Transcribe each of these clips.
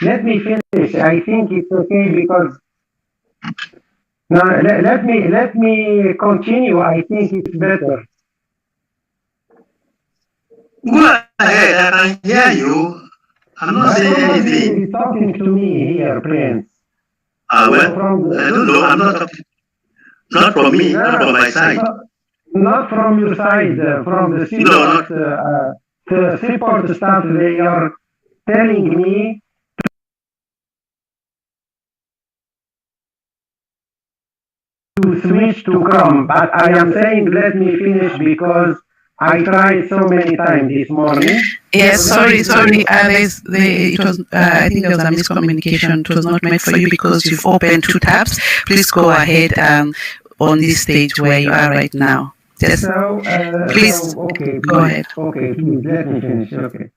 let me finish. I think it's okay because no, let me continue. I think it's better. Go ahead, I can hear you. I'm not saying anything. He's talking to me here, Prince. Well, I don't know. I'm not talking. Not from me, not from my side. Not from your side, from the support staff. They are telling me to switch to Chrome, but I am saying let me finish because I tried so many times this morning. Yes, sorry, Alex. It was, I think there was a miscommunication. It was not meant for you because you've opened two tabs. Please go ahead on this stage where you are right now. Yes. So, please go ahead. Okay, please let me finish. Okay.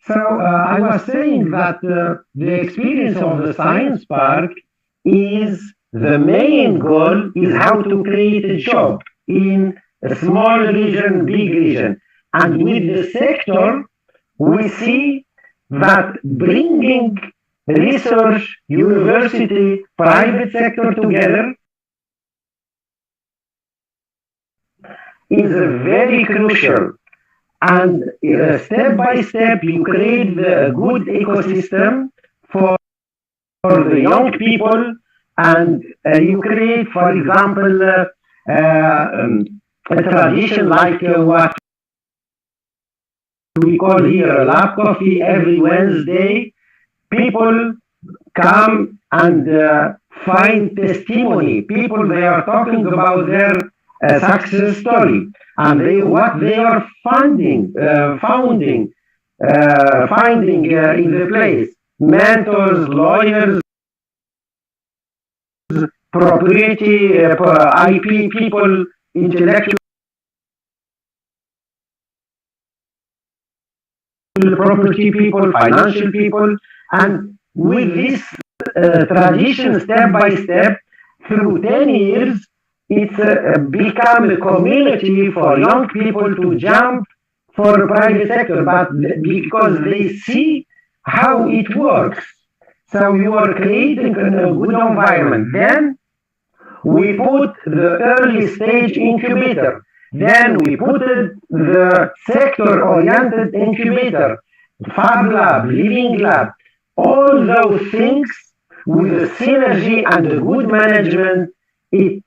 So I was saying that the experience of the science park is the main goal is how to create a job in a small region, big region. And with the sector, we see that bringing research, university, private sector together is very crucial. And step by step, you create a good ecosystem for the young people, and you create, for example, a tradition like what we call here lab coffee every Wednesday. People come and find testimony. People, they are talking about their success story and what they are finding in the place. Mentors, lawyers, property, IP people, intellectual property people, financial people, and with this tradition, step by step, through 10 years, it's become a community for young people to jump for the private sector, but because they see how it works. So you are creating a good environment. Then we put the early stage incubator. Then we put the sector-oriented incubator, Fab Lab, Living Lab, all those things with the synergy and the good management. It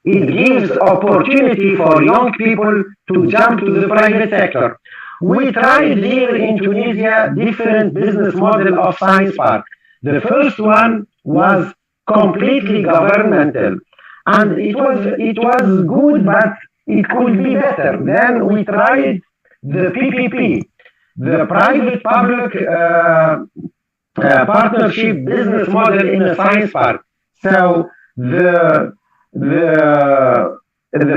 gives opportunity for young people to jump to the private sector. We tried here in Tunisia different business model of science park. The first one was completely governmental, and it was good, but it could be better. Then we tried the PPP, the private-public partnership business model in a science park. So the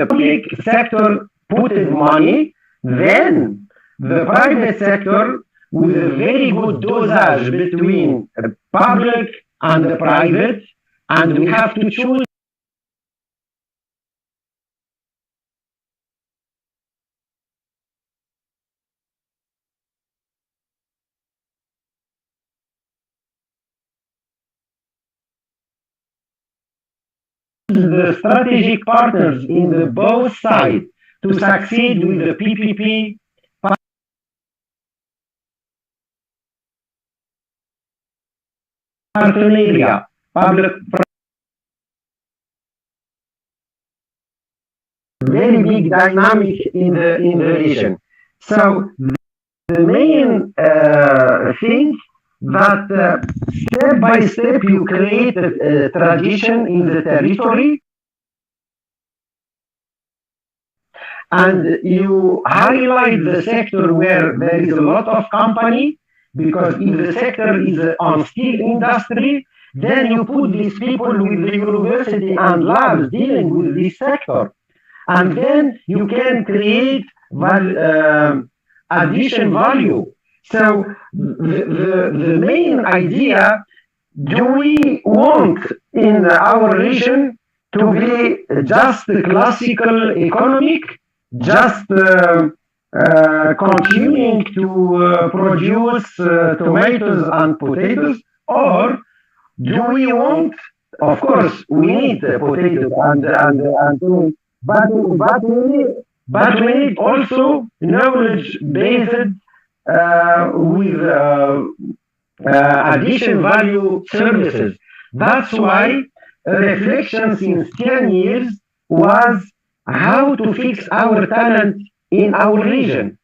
public sector put in money, then the private sector with a very good dosage between the public and the private, and we have to choose the strategic partners in the both sides to succeed with the PPP partenariat, public very big dynamic in the region. So the main thing that step by step you create a tradition in the territory, and you highlight the sector where there is a lot of company, because if the sector is on steel industry, then you put these people with the university and labs dealing with this sector, and then you can create addition value. So the main idea, do we want in our region to be just classical economic, just continuing to produce tomatoes and potatoes, or do we want? Of course, we need potatoes but we need also knowledge-based with addition value services. That's why a reflection since 10 years was how to fix our talent in our region.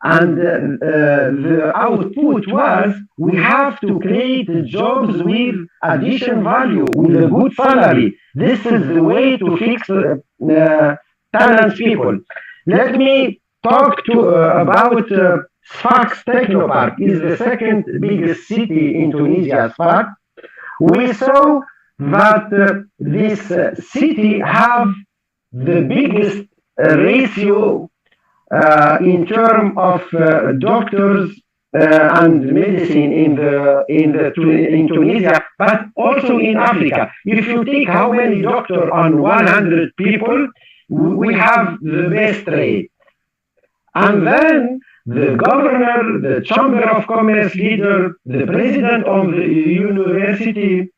And the output was we have to create jobs with addition value, with a good salary. This is the way to fix talent people. Let me talk about Sfax Technopark. Is the second biggest city in Tunisia, Sfax. We saw that this city have the biggest ratio in terms of doctors and medicine in Tunisia, but also in Africa. If you take how many doctors on 100 people, we have the best rate. And then the governor, the chamber of commerce leader, the president of the university,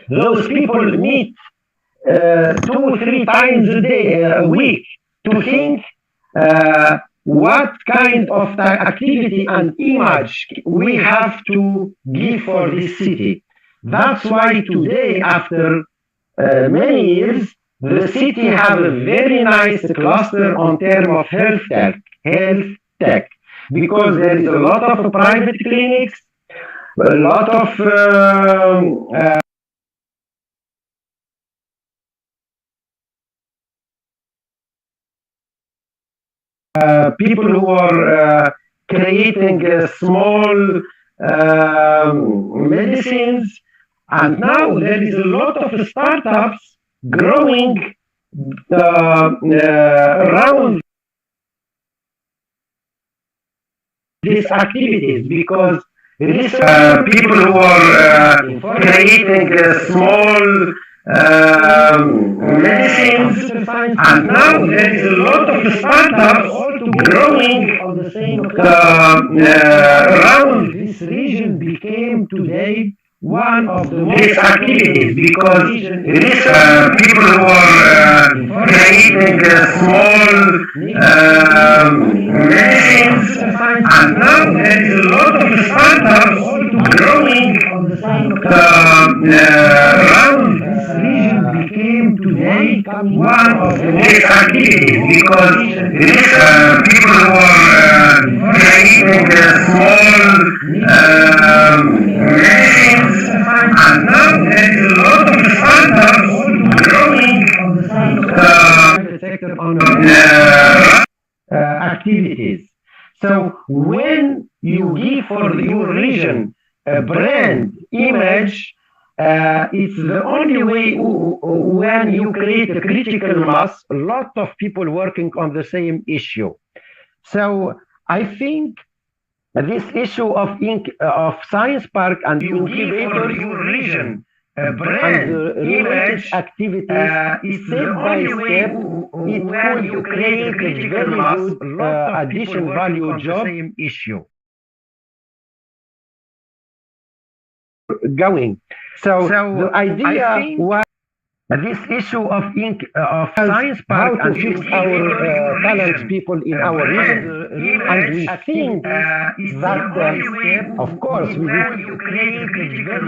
those people meet 2-3 times a week to think what kind of activity and image we have to give for this city. That's why today, after many years, the city has a very nice cluster on terms of health tech, because there is a lot of private clinics, a lot of people who are creating small medicines, and now there is a lot of startups growing around these activities, because people who are creating small medicines, and now there is a lot of startups growing around this region became today one of the most activities, because people who are creating small medicines, and now there is a lot of startups growing around this region became today one of the most activities, because people who are creating small medicines, and now there is a lot of startups growing activities. So when you give for your region a brand image, it's the only way when you create a critical mass, a lot of people working on the same issue. So I think this issue of Science Park and you incubator your region brand image activities is step by step. It could you create a very good addition value job issue. Going. So the idea was this issue of Science Park and fix our talent people in our region, and we think that of course we will create a very good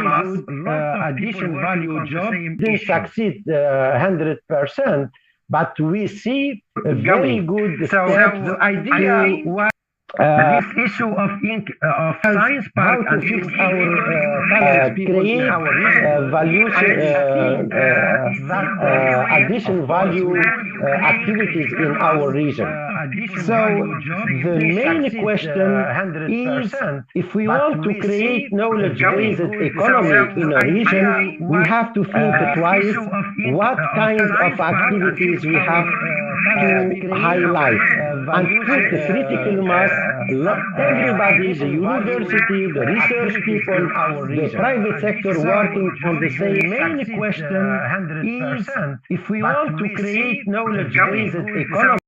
addition value job. Didn't succeed 100%, but we see a very good step. The idea was this issue of Science Park and fix our create addition value activities in our region. So the main question is, if we want to create knowledge-based economy in a region, we have to think twice what kind of activities we have to highlight and put the critical mass. Everybody, the university, the research people, the private sector working on the same. Main question is, if we want to create knowledge-based economy,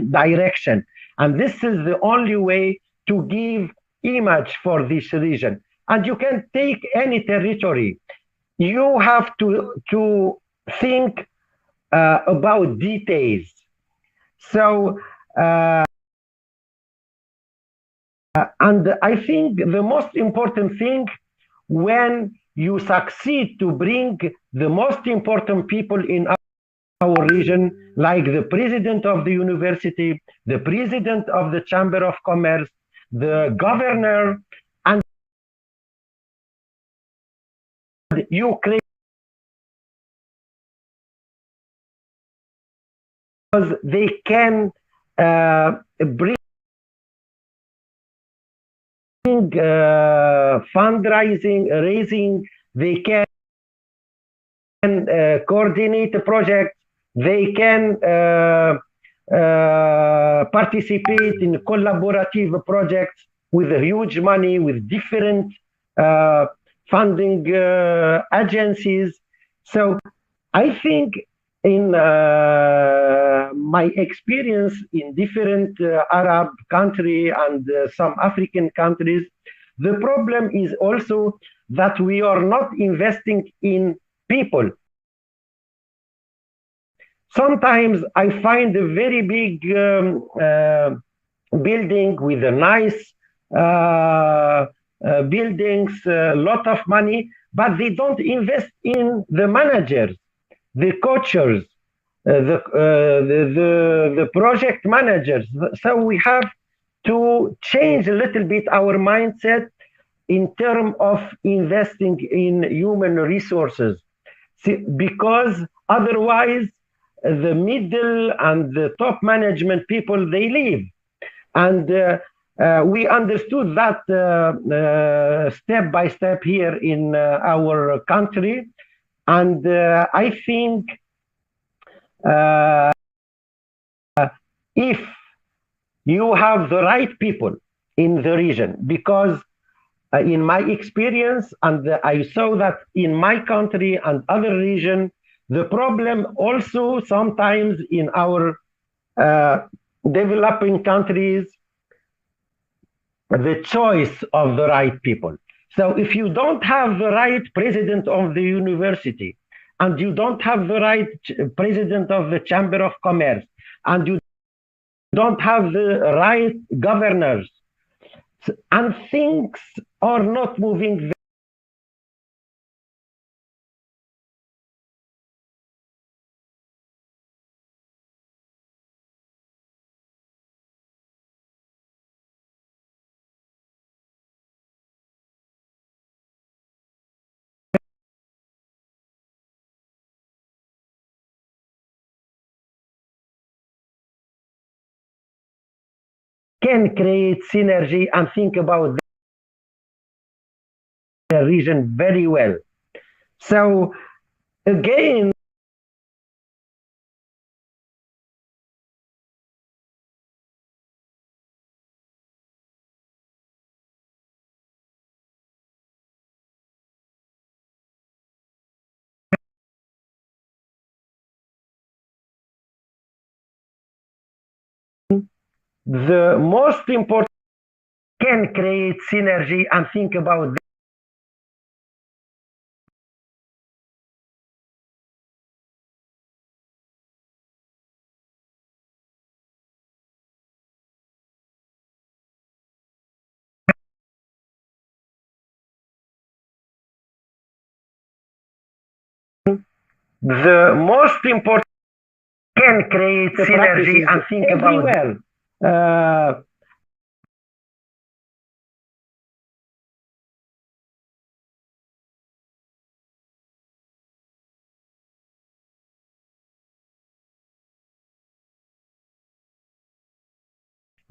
direction. And this is the only way to give image for this region. And you can take any territory. You have to think about details. So, and I think the most important thing when you succeed to bring the most important people in our region, like the president of the university, the president of the Chamber of Commerce, the governor, and you create, because they can bring fundraising, raising, they can coordinate a project, they can participate in collaborative projects with huge money, with different funding agencies. So I think in my experience in different Arab countries and some African countries, the problem is also that we are not investing in people. Sometimes I find a very big building with a nice buildings, a lot of money, but they don't invest in the managers, the coaches, the project managers. So we have to change a little bit our mindset in terms of investing in human resources, because otherwise the middle and the top management people, they leave. And we understood that step by step here in our country. And I think if you have the right people in the region, because in my experience, and I saw that in my country and other region, the problem also sometimes in our developing countries, the choice of the right people. So if you don't have the right president of the university, and you don't have the right president of the Chamber of Commerce, and you don't have the right governors, and things are not moving can create synergy and think about the region very well. So again, the most important can create synergy and think about the most important can create synergy and think about well.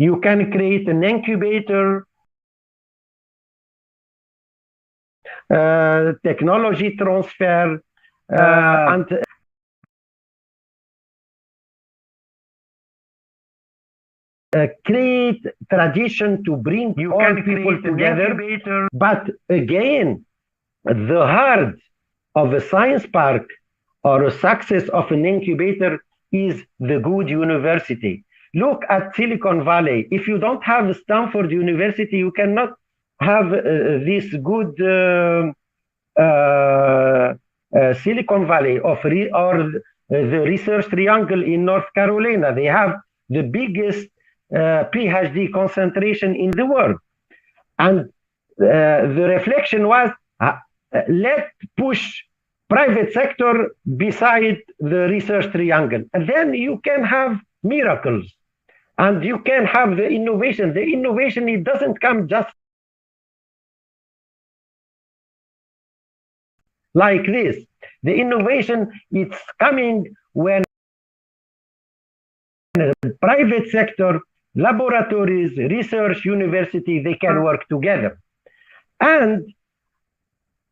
You can create an incubator, technology transfer, and create tradition to bring all people together. But again, the heart of a science park or a success of an incubator is the good university. Look at Silicon Valley. If you don't have Stanford University, you cannot have this good Silicon Valley or the research triangle in North Carolina. They have the biggest PhD concentration in the world. And the reflection was, let's push private sector beside the research triangle. And then you can have miracles. And you can have the innovation. The innovation, it doesn't come just like this. The innovation, it's coming when the private sector, laboratories, research, university, they can work together. And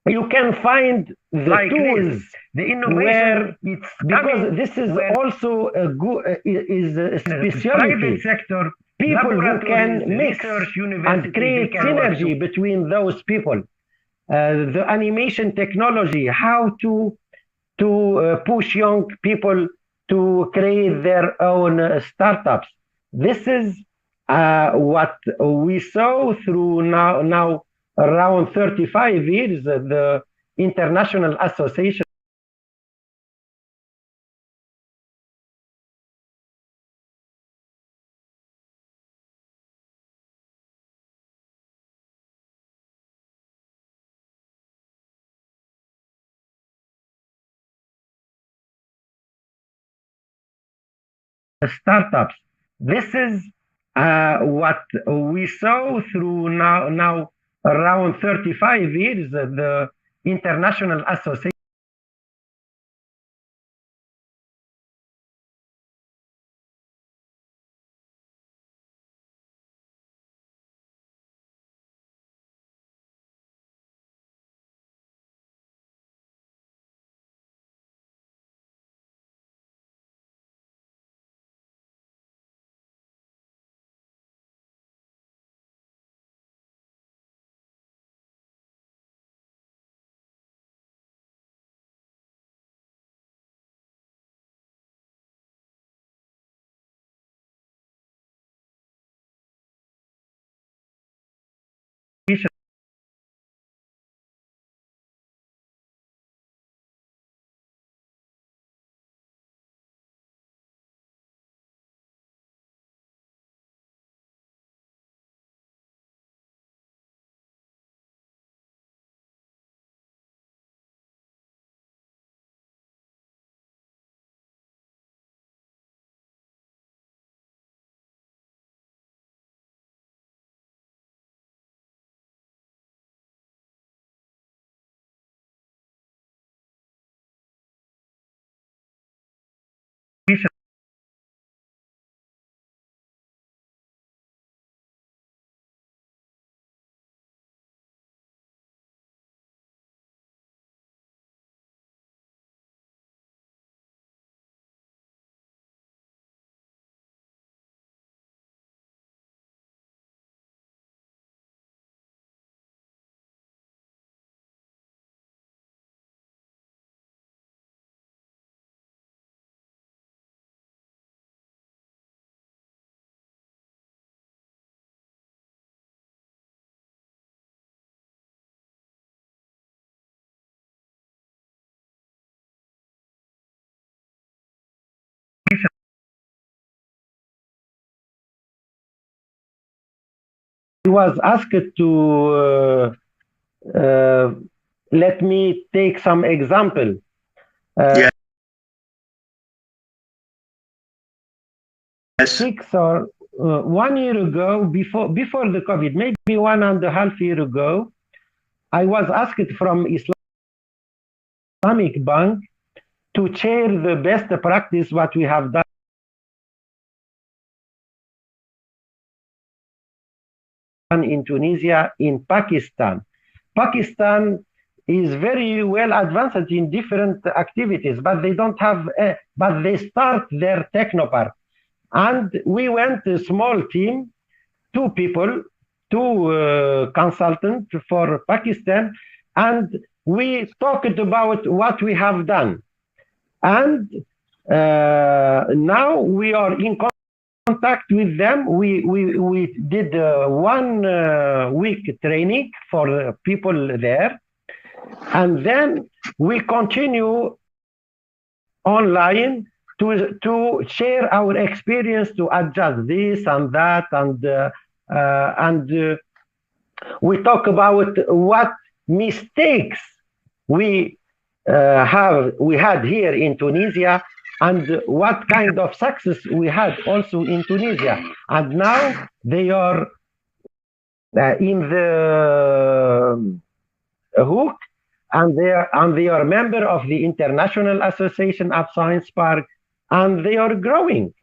you can find the like tools, the innovation, it's because this is also a good is a specialty. Private sector, people who can mix and create synergy between those people. The animation technology, how to push young people to create their own startups. This is what we saw through now around 35 years, the International Association startups. This is what we saw through now around 35 years, the International Association was asked to let me take some example. Yes. 6 or 1 year ago, before the COVID, maybe 1.5 years ago, I was asked from Islamic Bank to share the best practice what we have done in Tunisia, in Pakistan. Pakistan is very well advanced in different activities, but they don't have, but they start their technopark. And we went a small team, 2 people, 2 consultants for Pakistan, and we talked about what we have done. And now we are in contact with them. We did 1 week training for people there, and then we continue online to share our experience, to adjust this and that, and we talk about what mistakes we had here in Tunisia, and what kind of success we had also in Tunisia. And now they are in the hook, and they are member of the International Association of Science Park, and they are growing.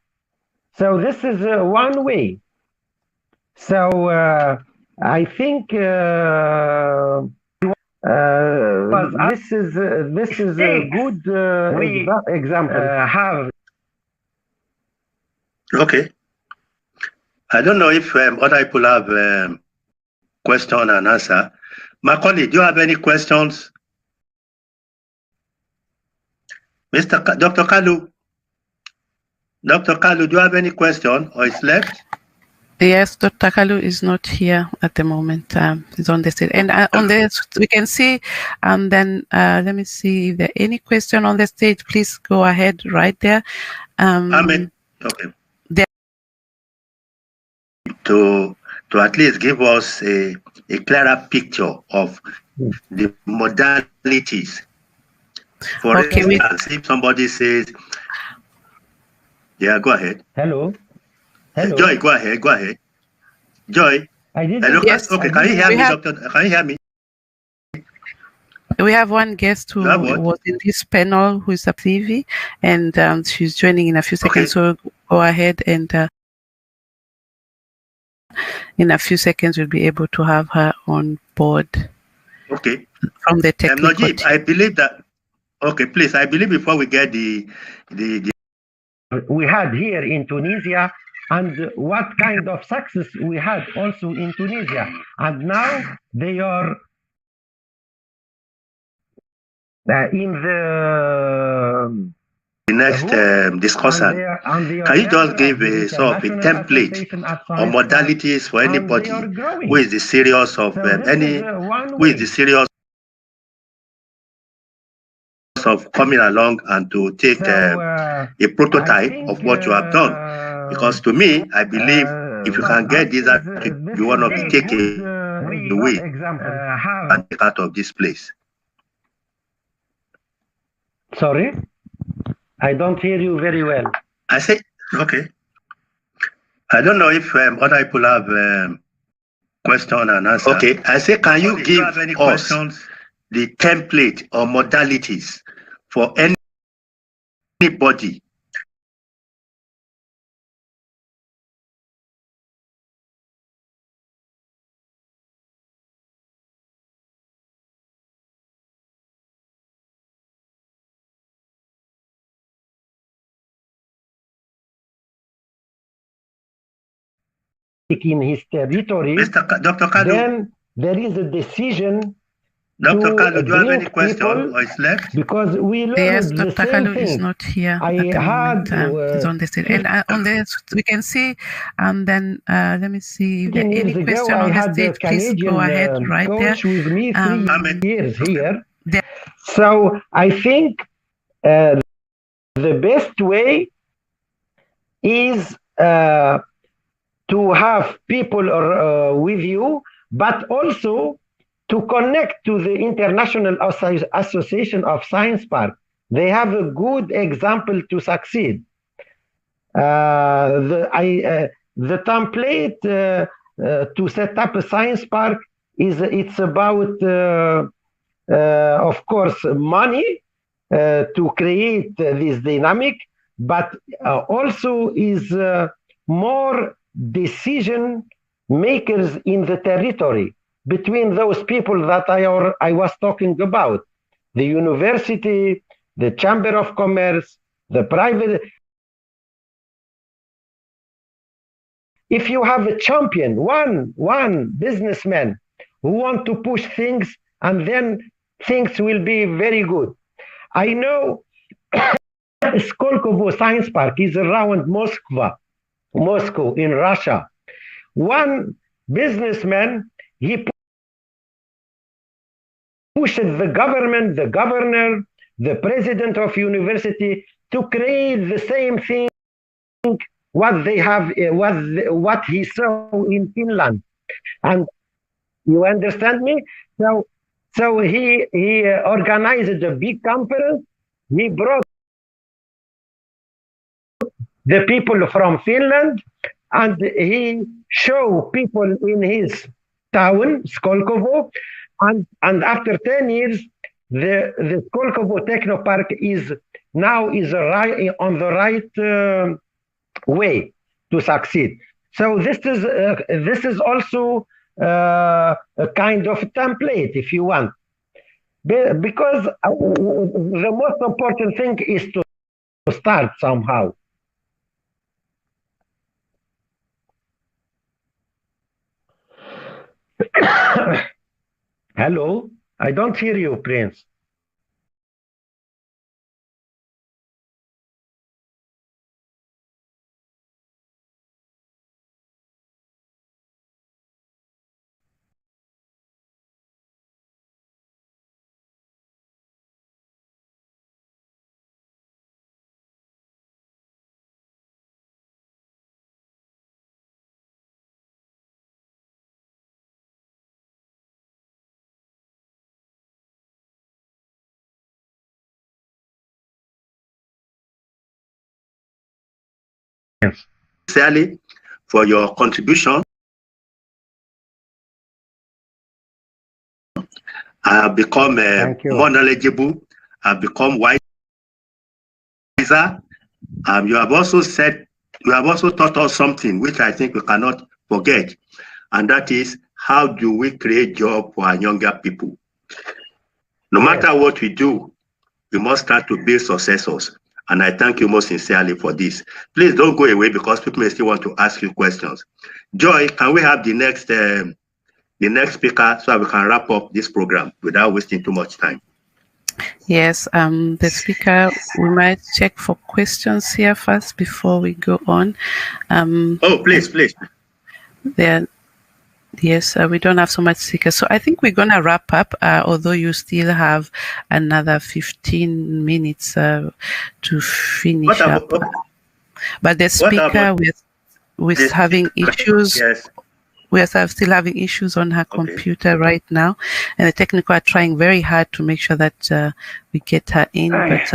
So this is one way. So I think this is a good example. Okay. I don't know if other people have question and answer. Macaulay, do you have any questions? Dr. Kalu? Dr. Kalu, do you have any question, or is left? Yes, Dr. Kalu is not here at the moment. He's on the stage. And on this, we can see, and then let me see if there are any question on the stage. Please go ahead right there. Okay. To at least give us a clearer picture of the modalities. For instance, if somebody says, yeah, go ahead. Hello. Joy, go ahead. Joy. I did. Hello. Yes. Okay, can you hear me, Doctor? Can you hear me? We have one guest who was in this panel who is a TV, and she's joining in a few seconds. Okay. So go ahead, and in a few seconds we'll be able to have her on board. Okay. From the technical team. I believe that. Okay, please. I believe before we get the we had here in Tunisia, and what kind of success we had also in Tunisia, and now they are in the next discussion. Can you just give a sort of a template or modalities for anybody who is serious of who is serious of coming along and to take a prototype of what you have done? Because to me, I believe if you can get this, you want to take the way and get out of this place. Sorry, I don't hear you very well. I say, okay. I don't know if other people have question and answer. Okay, I say, can you give us questions? The template or modalities for anybody in his territory, Dr. Kalu, then there is a decision. Dr. Kalu, do you have any question or is left? Because we learned yes, the Dr. same Kalu thing. is not here. I had he's on the stage, and on this we can see, and then let me see if there are any question on the stage. Please go ahead right there. With me 3 years here. So I think the best way is to have people with you, but also to connect to the International Association of Science Park. They have a good example to succeed. The template to set up a science park it's about, of course, money to create this dynamic, but also is more decision makers in the territory between those people that I was talking about, the university, the Chamber of Commerce, the private. If you have a champion, one businessman who want to push things, and then things will be very good. I know Skolkovo Science Park is around Moscow, Moscow in Russia. One businessman, he pushed the government, the governor, the president of university to create the same thing what they have, what he saw in Finland. And you understand me? So he organized a big conference. He brought the people from Finland, and he showed people in his town, Skolkovo, and after 10 years, the Skolkovo Technopark is on the right way to succeed. So this is also a kind of template, if you want, because the most important thing is to start somehow. Hello, I don't hear you, Prince. Sincerely for your contribution. I have become more knowledgeable. I've become wiser. You have also taught us something which I think we cannot forget, and that is, how do we create jobs for our younger people? No matter what we do, we must start to build successors. And I thank you most sincerely for this. Please don't go away, because people may still want to ask you questions. Joy, can we have the next speaker so that we can wrap up this program without wasting too much time? Yes, the speaker, we might check for questions here first before we go on. Please. Yes, we don't have so much speakers. So I think we're going to wrap up, although you still have another 15 minutes to finish up. But the speaker with having issues, yes. We are still having issues on her computer right now, and the technical are trying very hard to make sure that we get her in. But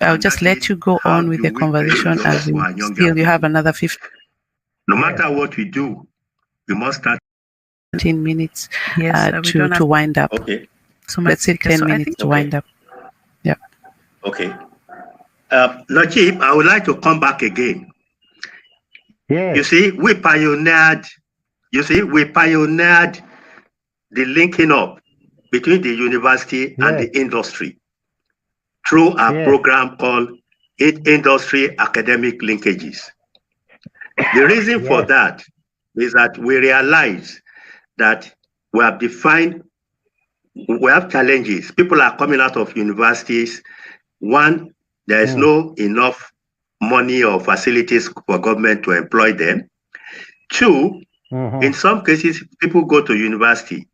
I'll just let you go on with the conversation as you have another 15. No matter what we do, we must start 15 minutes to wind up. Okay. So let's say 10 minutes to wind up. Yeah. Okay. Najib, I would like to come back again. Yes. You see, we pioneered the linking up between the university and the industry through a program called Industry Academic Linkages. The reason for that is that we realize that we have challenges. People are coming out of universities. One, there is no enough money or facilities for government to employ them. Two, in some cases, people go to university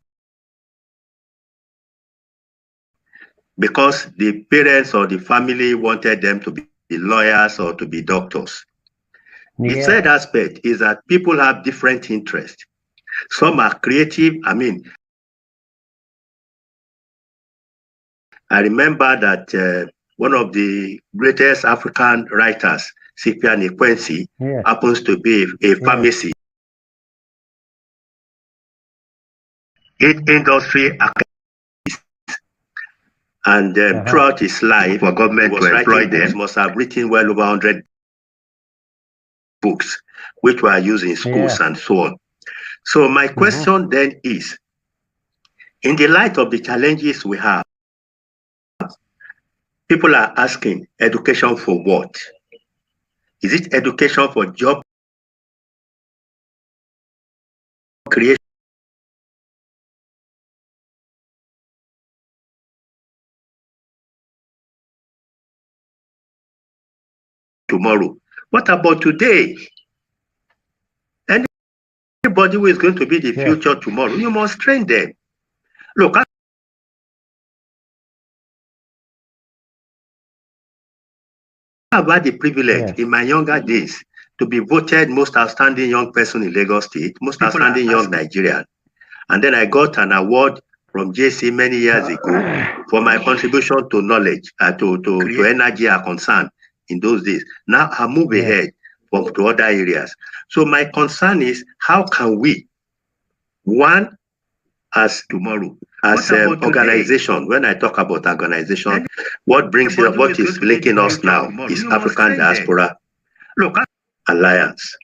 because the parents or the family wanted them to be lawyers or to be doctors. The third aspect is that people have different interests. Some are creative. I remember that one of the greatest African writers, Cyprian Ekwensi, happens to be a pharmacy. Industry activist. And throughout his life, for government to employ them, must have written well over 100 books, which were used in schools and so on. So my question then is, in the light of the challenges we have, people are asking, education for what? Is it education for job creation? Tomorrow, What about today? Anybody who is going to be the future tomorrow, you must train them. Look, I've had the privilege in my younger days to be voted most outstanding young person in Lagos State, most outstanding young Nigerian. And then I got an award from JC many years ago for my contribution to knowledge, to energy are concerned in those days. Now I move ahead to other areas. So my concern is, how can we, one, as tomorrow, as an organization, when I talk about organization, what is linking us now is African Diaspora Alliance.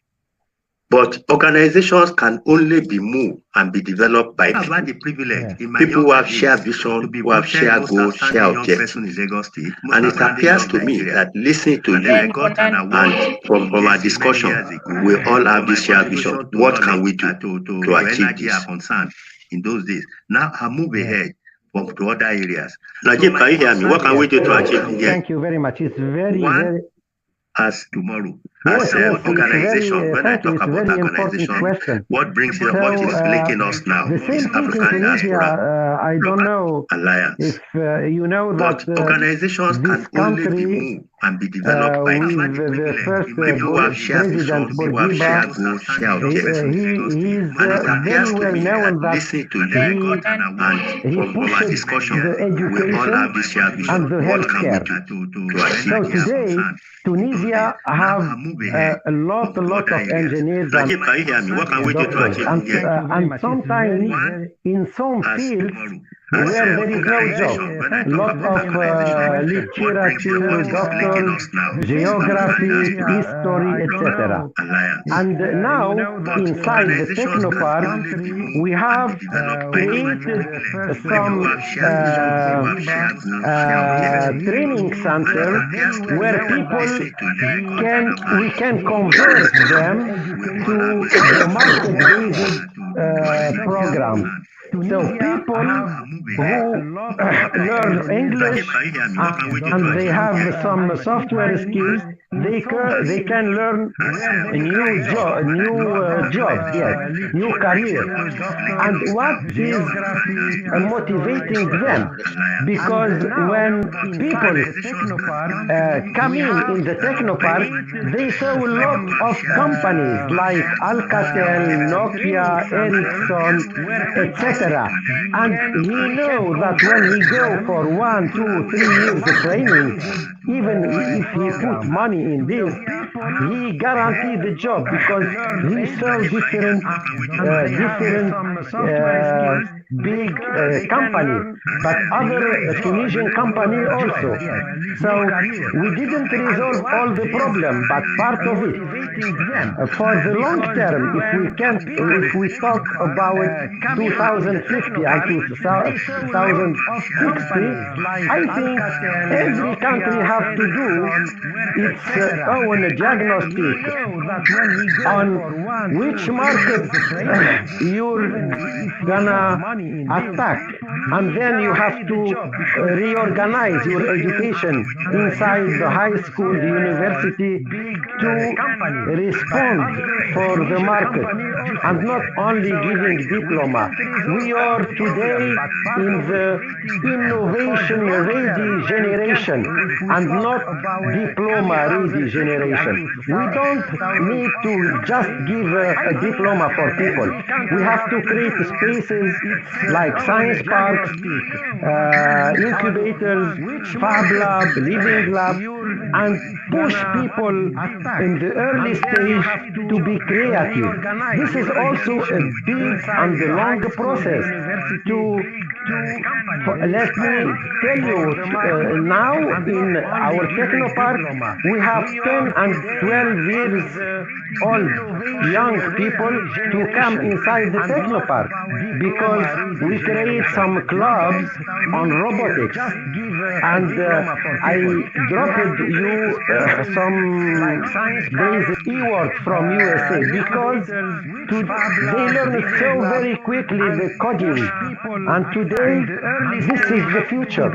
But organizations can only be moved and be developed by people who have shared vision, who have shared goals, shared objectives. And it appears to me that listening to you and from our discussion, we all have this shared vision. What can we do to achieve this? In those days. Now I move ahead to other areas. Najib, can you hear me? What can we do to achieve this? Thank you very much. It's very as tomorrow, as an organization, when I talk about organization, what is linking us now is African Diaspora I don't know Alliance. If you know that organizations can only be moved and be developed by the first people who have shared vision, who have shared goals, shared objectives. He's very well known that listening to you and from our discussion, we all have this shared vision. And the what can we healthcare. do to achieve So today, Tunisia have a lot of engineers and Najib, can you hear me? What can we do to achieve this? and sometimes in some fields where there is no job, lot of literature, doctors, geography, history, etc. And now inside the Technopark, we have created some training center where people we can convert them to the market-based program. So people who learn English and they have some software skills, they can learn a new job, new career. And what is motivating them? Because when people come in the Technopark, they saw a lot of companies like Alcatel, Nokia, Ericsson, etc. And he know that when he go for 1, 2, 3 years of training, even if he put money in this, he guarantee the job because he saw different big company, but other Tunisian company also. So we didn't resolve all the problem, but part of it. For the long term, if we talk about 2050 and 2060, I think every country has to do its own diagnostic on which market you're gonna attack, and then you have to reorganize your education inside the high school, the university, to respond for the market and not only giving diploma. We are today in the innovation ready generation and not diploma ready generation. We don't need to just give a diploma for people. We have to create spaces like science parks, incubators, fab lab, living lab, and push people in the early stage to be creative. This is also a big and long process let me tell you, now in our Technopark, we have 10 and 12 years old young people to come inside the Technopark because we create some clubs on robotics. And I dropped you some basic keywords from USA because they learn so very quickly the coding. And today this is the future.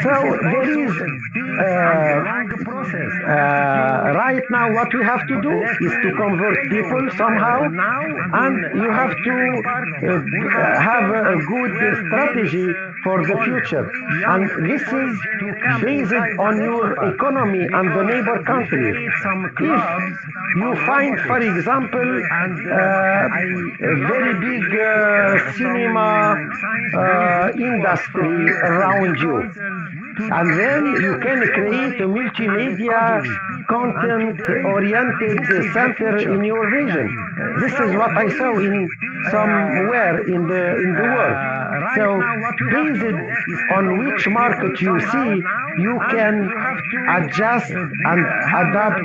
So there is right now what we have to do is to convert people somehow, and you have to have a good strategy for the future. And this is based on your economy and the neighbor countries. If you find, for example, a very big cinema industry around you, and then you can create a multimedia content-oriented center in your region. This is what I saw in somewhere in the world. So based on which market you see, you can adjust and adapt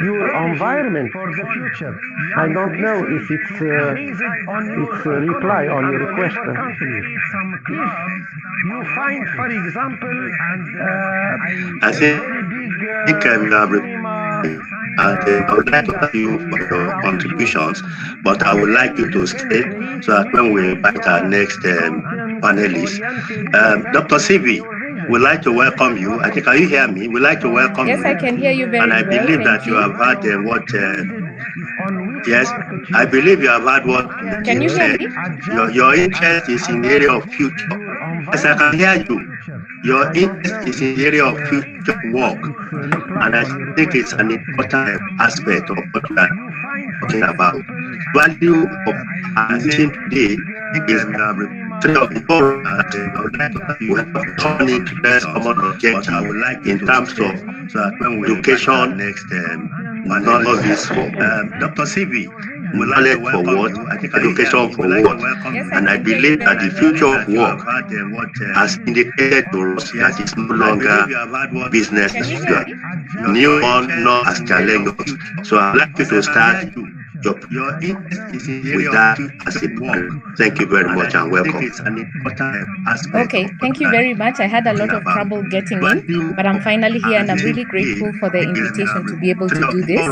your environment for the future. I don't know if it's a reply on your question. If you find, for example, I think I would like to thank you for your contributions, but I would like you to stay so that when we invite our next panelist, Dr. Sivi, we'd like to welcome you. I think, can you hear me? We'd like to welcome you. Yes, I can hear you very well. And I believe that you have heard what... yes, I believe you have heard what can you said. Hear me? Your interest is in the area of future. Yes, I can hear you. Your interest is in the area of future work. And I think it's an important aspect of what we are talking about. Value of organization today is you have turn it to best common objective I would like in terms of education, technologies for Dr. Sivi, knowledge for what, education for what, and I believe that the future of work has indicated to us that it's no longer business as usual. New one, not as challenges. So I'd like you to start with that as a point. Thank you very much and welcome. Okay, thank you very much. I had a lot of trouble getting in, but I'm finally here and I'm really grateful for the invitation to be able to do this.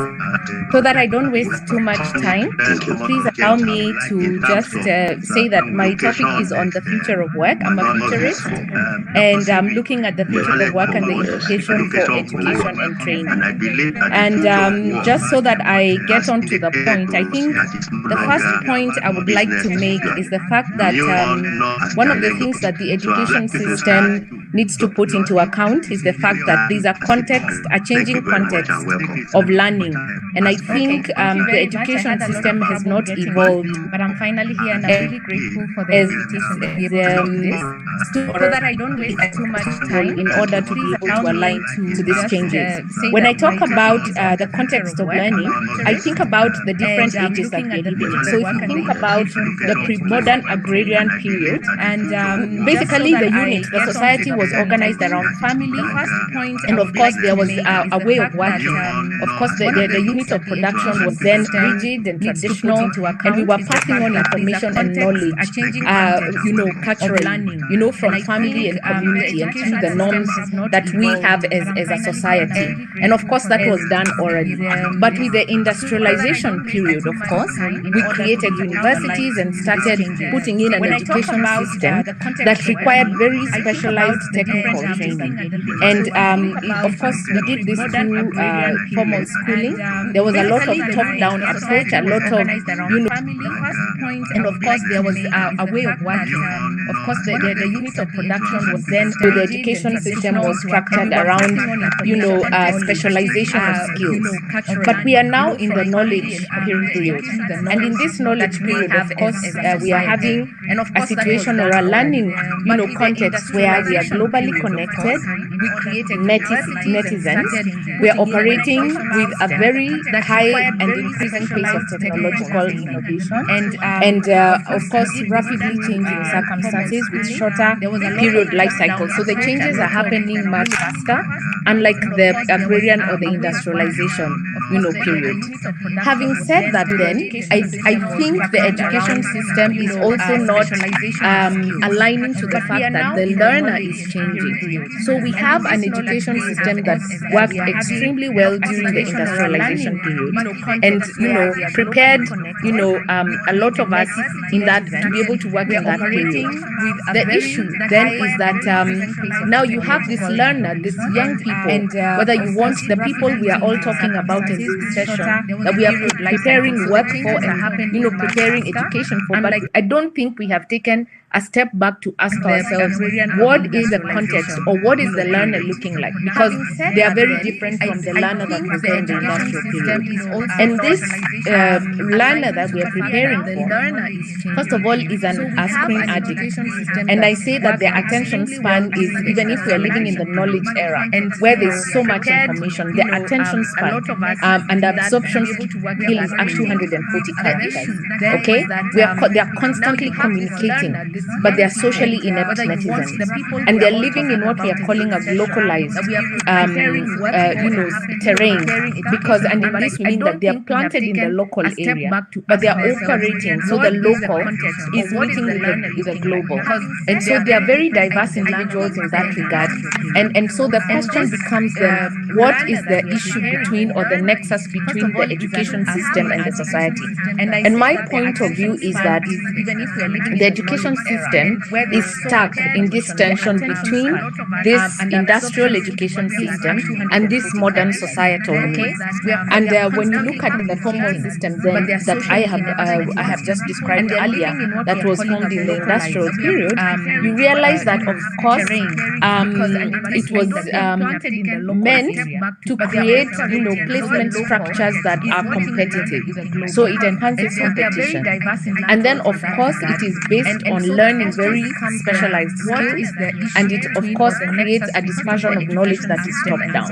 So that I don't waste too much time, please allow me to just say that my topic is on the future of work. I'm a futurist and I'm looking at the future of work and the implication for education and training. And just so that I get on to the point, I think the first point I would like to make is the fact that one of the things that the education system needs to put into account is the fact that these are changing context of learning. And I think the education system has not evolved. But I'm finally here and I'm really grateful for the invitation so that I don't waste too much time in order to be able to align to these changes. When I talk about the context of learning, I think about the different ages that we're living in. So if you think about the pre-modern agrarian period, and basically the unit, the society was organized around family, and of course there was a way of working. Of course the unit of production was then rigid and traditional, and we were passing on information and knowledge, culturally, from family and community and to the norms that we have as a society. And of course that was done orally. But with the industrialization period, of course, we created universities and started putting in an education system that required very specialized technical training. And of course, we did this through formal schooling. There was a lot of top-down approach, a lot of, and of course, there was a way of working. Of course, the unit of production was then, so the education system was structured around, specialization of skills. But we are now in the knowledge period. And in this knowledge period, of course, we are having a situation or a learning, context where we are globally connected, netizens. We are operating with a very high and increasing pace of technological innovation, and of course, rapidly changing circumstances with shorter period life cycles. So the changes are happening much faster, unlike the agrarian or the industrialization, period. Having said that, then I think the education system is also not aligning to the fact that the learner is changing. So we have an education system that worked extremely well during the industrialization education period, and prepared a lot of us in that to be able to work in that period. The issue then is that now you have this learner, this young people, and whether you want the people we are all talking about in this session that we are preparing work for and preparing education for, but I don't think we have taken a step back to ask ourselves, what is the context or what is the learner looking like? Because they are very different from the learner that was there in the industrial period. And this learner that we are preparing for, first of all, is a screen addict. And I say that their attention span is, even if we are living in the knowledge era, where there's so much information, their attention span and absorption skill is actually 140 characters. Okay? They are constantly communicating, but they are socially inept netizens, and they're living in what we are calling a localized, terrain. Because, and in this we mean that they are planted in the local area, but they are operating. So the local is meeting with the global, and so they are very diverse individuals in that regard. And so the question becomes then, what is the issue between, or the nexus between, the education system and the society? And my point of view is that the education system is stuck in this tension between this industrial education system and this modern societal needs. And when you look at the formal system then that I have just described earlier, that was formed in the industrial period, you realize that of course it was meant to create placement structures that are competitive, so it enhances competition. And then of course it is based on learning very specialized skills, and it of course creates a dispersion of knowledge that is top down.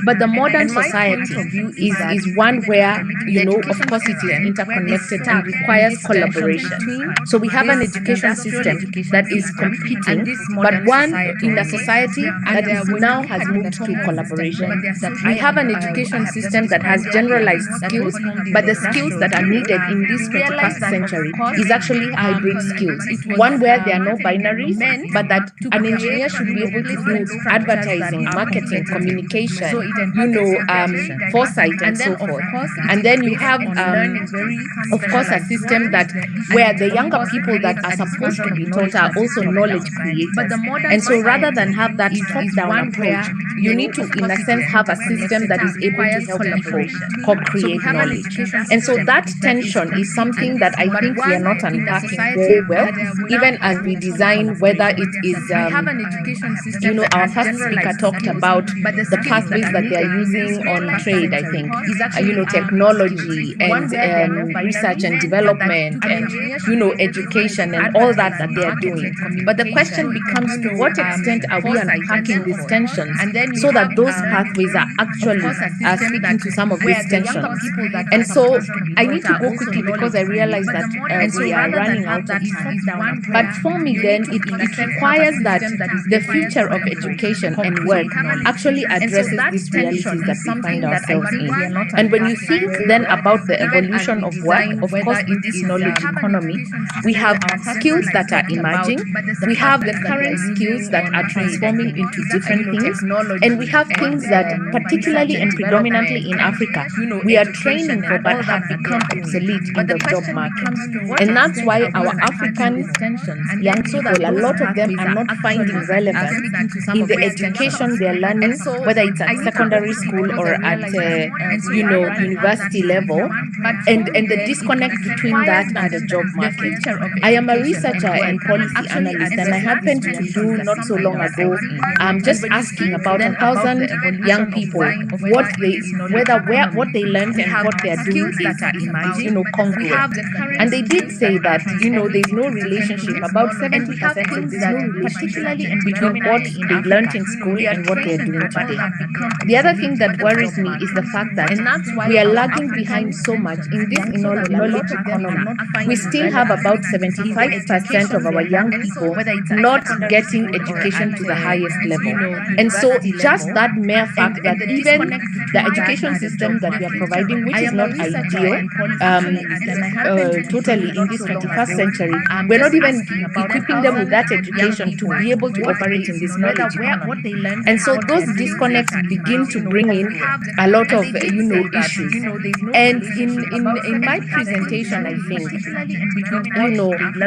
But the modern society is one where of course it is interconnected and requires collaboration. So we have an education system that is competing, but one in a society that is now has moved to collaboration. We have an education system that has generalized skills, but the skills that are needed in this 21st century is actually hybrid skills. One where there are no binaries, but that an engineer should be able to do advertising, marketing, communication, foresight, and so forth. And then you have, of course, a system that where the younger people that are supposed to be taught are also knowledge creators. And so rather than have that top-down approach, you need to, in a sense, have a system that is able to help people co-create knowledge. And so that tension is something that I think we are not unpacking very well, even as we design, whether it is, our first speaker talked about the pathways that they are using on trade, I think, technology and research and development and, education and all that they are doing. But the question becomes, to what extent are we unpacking these tensions so that those pathways are actually speaking to some of these tensions? And so I need to go quickly because I realize that we are running out of time. But for me then, it requires that the future of education and work actually addresses these realities that we find ourselves in. And when you think then about the evolution of work, of course, in this knowledge economy, we have skills that are emerging, we have the current skills that are transforming into different things, and we have things that, particularly and predominantly in Africa, we are training for but have become obsolete in the job market. And that's why our African young people, a lot of them are not finding relevance in the education they're learning, whether it's at secondary school or at university level, and the disconnect between that and the job market. I am a researcher and policy analyst, and I happened to do not so long ago just asking about 1,000 young people what they learned and what they are doing is congruent. And they did say that there's no relationship. About 70% of this particularly between what they learned in school and what they are doing today. The other thing that worries me is the fact that we are lagging behind so much in this knowledge economy. We still have about 75% of our young people not getting education to the highest level. And so just that mere fact that even the education system that we are providing, which is not ideal totally in this 21st century, we're not even equipping them with that education to be able to operate in this knowledge economy. And so those disconnects begin to bring in a lot of issues. And in my presentation, I think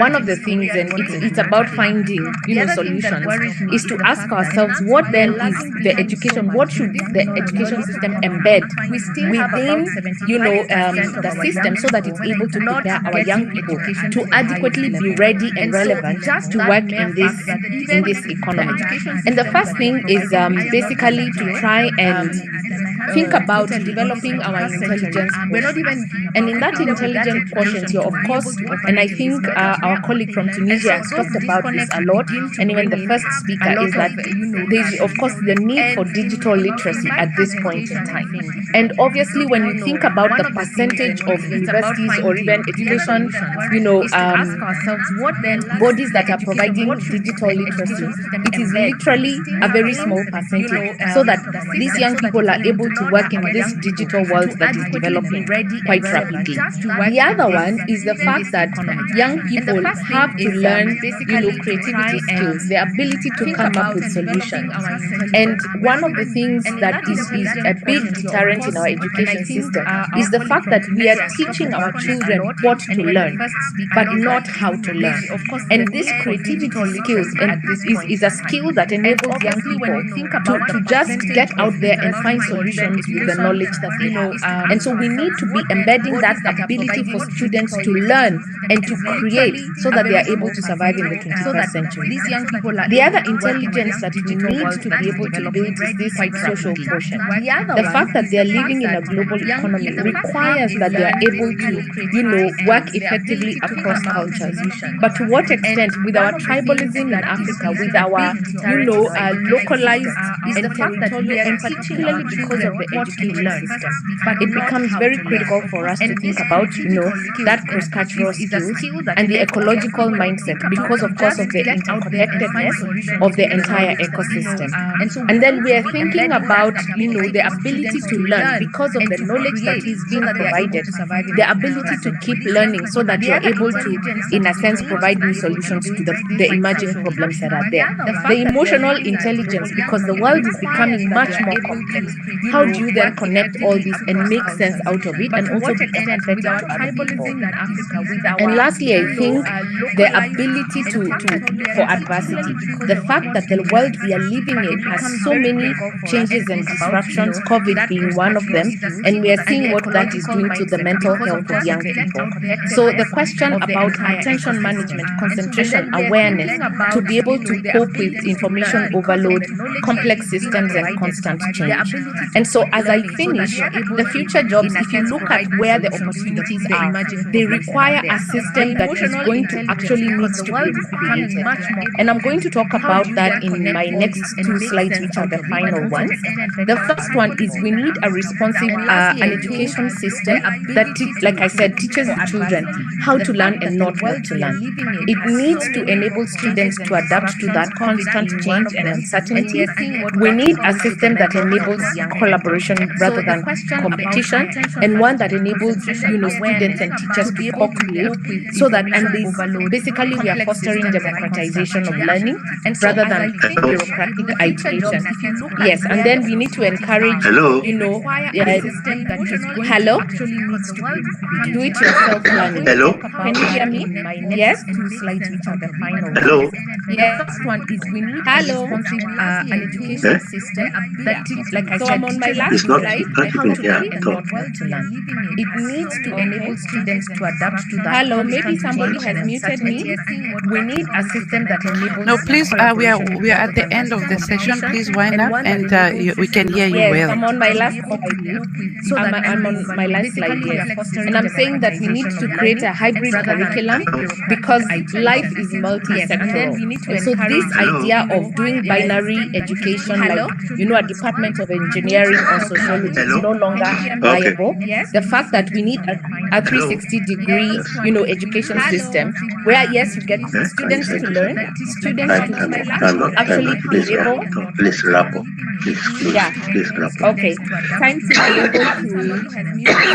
one of the things, and it's about finding solutions, is to ask ourselves, what then is the education? What should the education system embed within the system so that it's able to prepare our young people to adequately be ready and relevant to work in this economy? And the first thing is basically to try and think about developing our intelligence quotient. And in that intelligence quotient here, of course, and I think our colleague from Tunisia has talked about this a lot, and even the first speaker, is that there's, of course, the need for digital literacy at this point in time. And obviously, when you think about the percentage of universities or even education, bodies that are providing digital literacy, it is literally a very small percentage, so that these young people are able to work in this digital world that is developing quite rapidly. The other one is the fact that young people have to learn, creativity skills, the ability to come up with solutions. And one of the things that is a big deterrent in our education system is the fact that we are teaching our children what to learn, but not how to learn. And this creativity skills is a skill that enables young people to just get out there and find solutions with the knowledge that they have. And so we need to be embedding that ability for students to learn and to create so that they are able to survive in the 21st century. The other intelligence that we need to be able to build is this social quotient. The fact that they are living in a global economy requires that they are able to, work effectively across cultures. But to what extent, with our tribalism in Africa, with our, localized and territorial, and particularly because of the education system, it becomes very critical for us to think about, that cross-cultural skills and the ecological mindset, because of course of the interconnectedness of the entire ecosystem. And then we are thinking about, the ability to learn because of the knowledge that is being provided, the ability to keep learning so that you're able to, in a sense, provide new solutions to the emerging problems that are there. The emotional intelligence, because the world is becoming much more complex. How do you then connect all this and make sense out of it, and also be empathetic to other people? And lastly, I think the ability for adversity. The fact that the world we are living in has so many changes and disruptions, COVID being one of them, and we are seeing what that is doing to the mental health of young people. So the question about attention management, concentration, awareness, to be able to cope with information overload, complex systems, and constant change. And so as I finish, the future jobs, if you look at where the opportunities are, they require a system that is going to actually needs to be created. And I'm going to talk about that in my next two slides, which are the final ones. The first one is we need a responsive an education system that, like I said, teaches the children how to learn and not what to learn. It needs to enable students to adapt to that constant change and uncertainty. We need a system that enables collaboration rather than competition, and one that enables students and teachers to co-create, so that, and this basically we are fostering democratization of learning rather than bureaucratic iteration. Yes, and then we need to encourage hello, do it yourself learning. Hello, can you hear me? Yes. Hello. Yes. First one is we need an education system that, like I said, I'm on my last slide, how to learn and not what to learn. It needs to enable students to adapt to that. Hello, maybe somebody has muted me. We need a system that enables. No, please, we are at the end of the session. Please wind up, and we can hear you well. I'm on my last slide. So I'm on my last slide here, and I'm saying that we need to create a hybrid curriculum because life is multi-sectoral. And so this idea of doing binary education, like a department of engineering or sociology, is no longer viable. The fact that we need a 360-degree, education system where, yes, you get students to learn, students to actually be able. Please wrap up. Please wrap up. Okay. Time to be able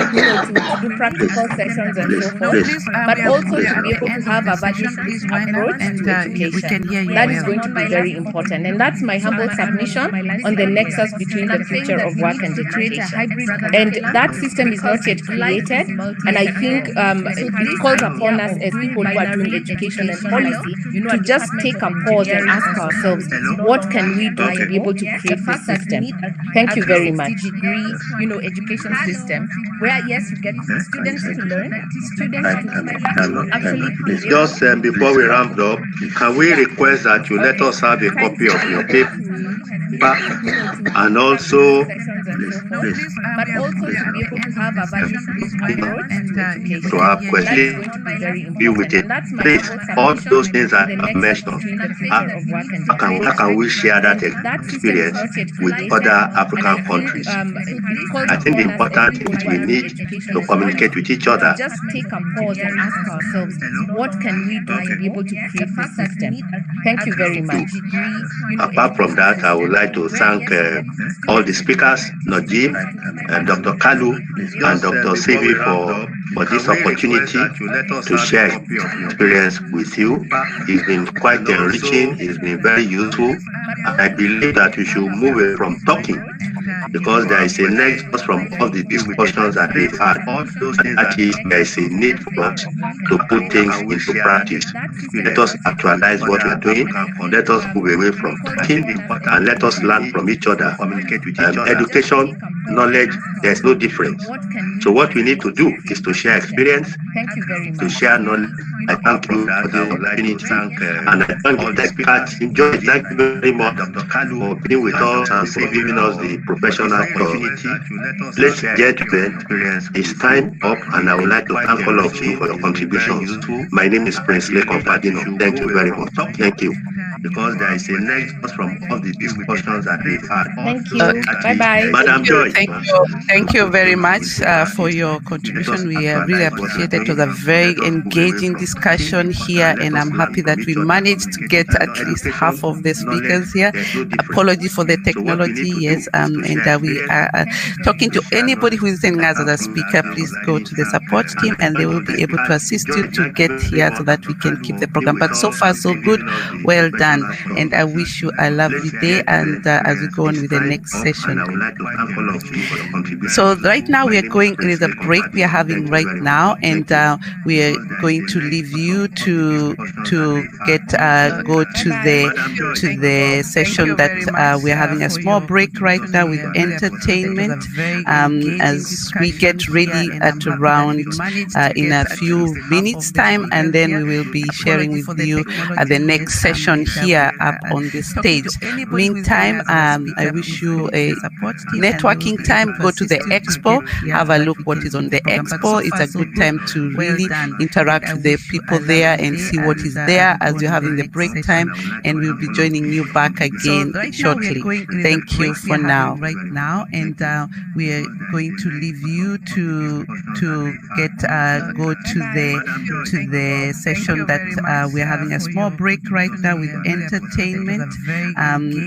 to do practical sessions and so forth, but also to be able to have a value-based approach to education. That is going to be very important. And that's my humble submission on the nexus between the future of work and education. And that system is not yet created. And I think it calls upon us as people who are doing education and policy to just take a pause and ask ourselves, what can we do to be able to create this system? Thank you very much. Education system where, yes, you get students to learn, Just before we ramp up, can we request that you let us have a copy of your paper and also but also to be able to have a value-based approach to have questions with it. Please, all those things that I've mentioned, how can we share that experience with other African countries? I think the important thing is we need to communicate with each other. Just take a pause and ask ourselves, what can we do to be able to create this system? Thank you very much. Apart from that, I would like to thank all the speakers, Najib, Dr. Kalu, and Dr. Sevi for this opportunity to share experience with you. It's been quite enriching, it's been very useful, and I believe that we should move away from talking, because there is a nexus from all the discussions that we've had, and that is there is a need for us to put things into practice. Let us actualize what we're doing, let us move away from talking, and let us learn from each other. Education, knowledge, there's no difference. So what we need to do is to share experience, to share knowledge. I thank you for the opportunity, and I thank you thank you very much for being with us and for giving us the professional opportunity. Let's get to it. It's time up, and I would like to thank all of you for your contributions. My name is Prince Lekon Padino. Thank you very much. Thank you. Because there is a nexus from all the discussions that we've had. Thank you. Bye-bye. Madam Joy. Thank you very much for your contribution. We really appreciate it. It was a very engaging discussion here, and I'm happy that we managed to get at least half of the speakers here. Apology for the technology, yes, and we are talking to anybody who is sending us as a speaker. Please go to the support team, and they will be able to assist you to get here so that we can keep the program. But so far, so good. Well done. And I wish you a lovely day, and as we go on with the next session. So right now we are going, it is a break we are having right now, and we are going to leave you to get go to the session that we are having a small break right now with entertainment as we get ready at around in a few minutes time, and then we will be sharing with you the next session here up on the stage. Meantime, I wish you a networking time. Go to the expo, have a look what is on the expo. It's a good time to really interact with the people there and see what is there as you're having the break time, and we'll be joining you back again shortly. Thank you for now. Right now, and we are going to leave you to get go to the session that we are having a small break right now with entertainment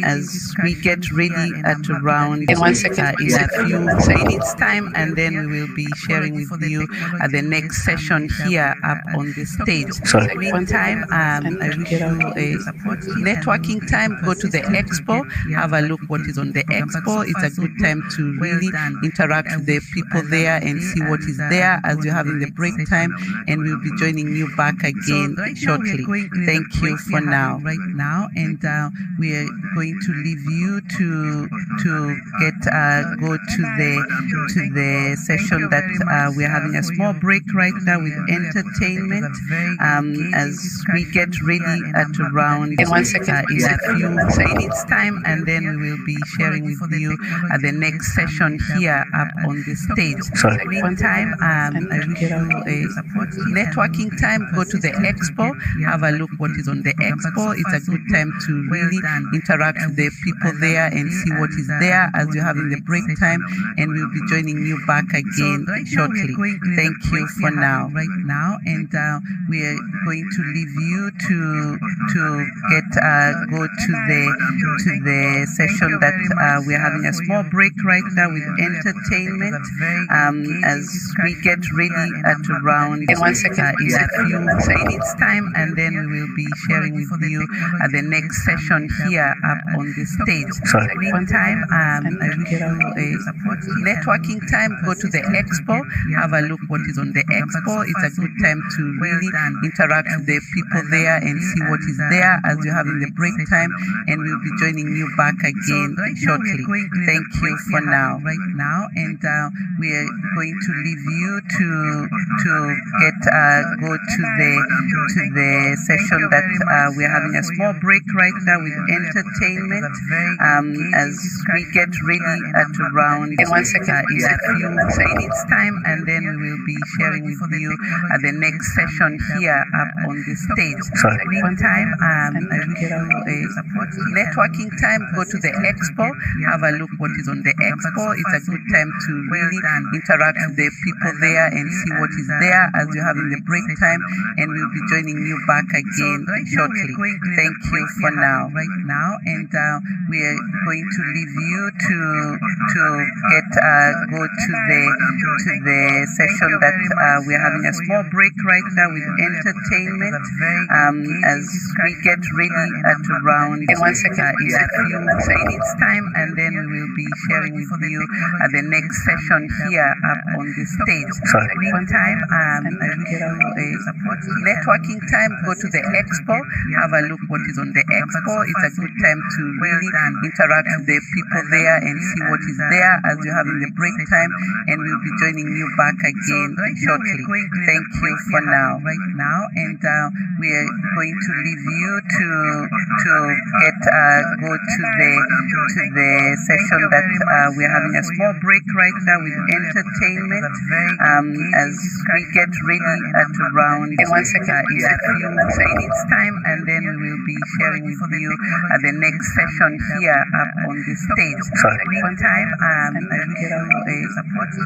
as we get ready at around in a few minutes time, and then we will be sharing with you the next session here up on the stage. Meantime, I wish you a networking time. Go to the expo, have a look what is on the expo. It's a good time to really interact with the people there and see what is there as you're having the break time, and we'll be joining you back again shortly. Thank you for now. Right now, and we are going to leave you to get go to the session that we are having a small break right now with entertainment as we get ready at around in a few minutes time, and then we will be sharing with you the next session here up on the stage. Meantime, I wish you a networking time. Go to the expo, have a look what is on the expo. It's a good time to really interact with the people there and see what is there as you're having the break time, and we'll be joining you back again shortly. Thank you for now. Right now, and we are going to leave you to get go to the session that we're having a small break right now with entertainment as we get ready at around in a few minutes time, and then we will be sharing with you the next session here up on the stage. Meantime, I wish you a networking time. Go to the expo, have a look what is on the expo. It's a good time to really interact with the people there and see what is there as you're having the break time, and we'll be joining you back again shortly. Thank you for now. Right now, and we are going to leave you to get go to the session that we're having a small break right now with entertainment as we get ready at around in a few minutes time, and then we will be sharing with you the next session here up on the stage. Meantime, I wish you a networking time. Go to the expo, have a look what is on the expo. It's a good time to really interact with the people there and see what is there as you're having the break time, and we'll be joining you back again shortly. Thank you for now. Right now, and we are going to leave you to get go to the session that we're having a small break right now with entertainment as we get ready at around in a few minutes time, and then we will be sharing with you the next session here up on the stage. Meantime, I wish you a networking time. Go to the expo, have a look what is on the expo. It's a good time to really interact with the people there and see what is there as you're having the break time, and we'll be joining you back again shortly. Thank you for now. Right now, and we are going to leave you to get go to the session that we're having a small break right now with entertainment as we get ready at around in a few minutes time, and then we will be sharing with you the next session here up on the stage. Meantime, I wish you a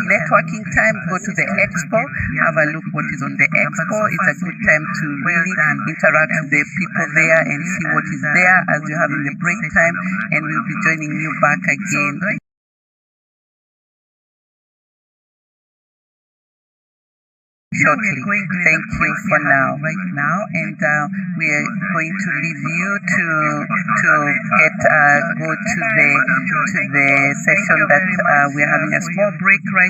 networking time. Go to the expo, have a look what is on the expo. It's a good time to really interact with the people there and see what is there as you're having the break time, and we'll be joining you back again shortly. Thank you for now. Right now, and we are going to leave you to get go to the session that we're having a small break right